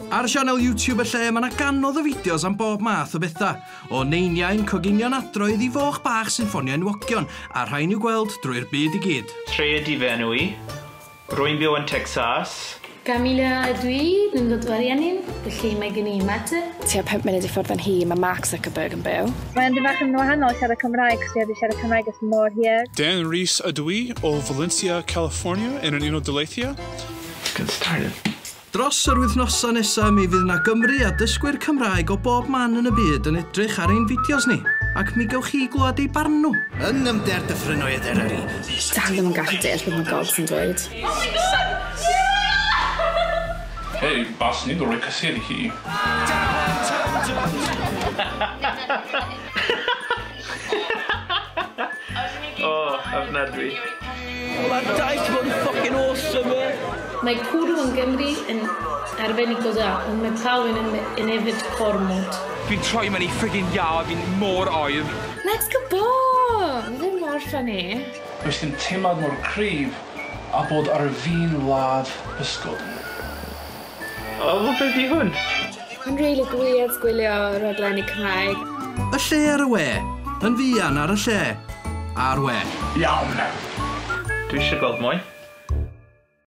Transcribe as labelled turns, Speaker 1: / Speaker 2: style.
Speaker 1: Ar y sianel YouTube y lle mae yna ganodd o fideos am bob math o bethau, o neiniau'n coginio'n adroedd i foch bach sy'n ffonio enwogion, a rhain i'w gweld drwy'r byd i gyd.
Speaker 2: Treia di fenw i, rwy'n byw yn Texas.
Speaker 3: Camilla ydw i, yn dod o'r Rhiannon, felly mae gen i mater.
Speaker 4: Tua 5 munud I ffwrdd yn hi, mae Mark Zuckerberg yn byw.
Speaker 5: Mae'n dod bach yn wahanol siarad Cymraeg, so fi siarad Cymraeg ys mor hir.
Speaker 6: Dan Rees ydw I o Valencia, California, yn yn Unol Daleithia.
Speaker 2: Let's get started.
Speaker 1: Dros yr wythnosau nesaf mi fydd yna Gymru a dysgwyr Cymraeg o bob man yn y byd yn edrych ar ein fideos ni, ac mi gewch chi glwad ei barn nhw. Yn ymder dyffrynnoedd Eryri.
Speaker 4: Dan ddim yn gallu deall beth mae Gogs yn dweud.
Speaker 6: Hei, bas ni'n dod o'r caseri hi.
Speaker 2: Ofnadwy.
Speaker 7: Mae'r daith bod yn ffocin awesome,
Speaker 3: Mae cwrw yn Gymru yn arbennig o dda, ond mae pawb yn efyd cormod.
Speaker 7: Fi'n troi mewn I friggin ia, fi'n mor oer.
Speaker 4: Let's go bo! Mae ddim mor ffynnu.
Speaker 6: Does dim teimlad mor cryf a bod ar y fi'n wlad ysgol.
Speaker 2: O, beth di hwn?
Speaker 4: Mae'n rili gwir gwylio rhaglenni Cymraeg.
Speaker 1: Y lle ar y we, yn fian ar y lle, a'r we.
Speaker 6: Iawn.
Speaker 2: Dwi eisiau gweld mwy.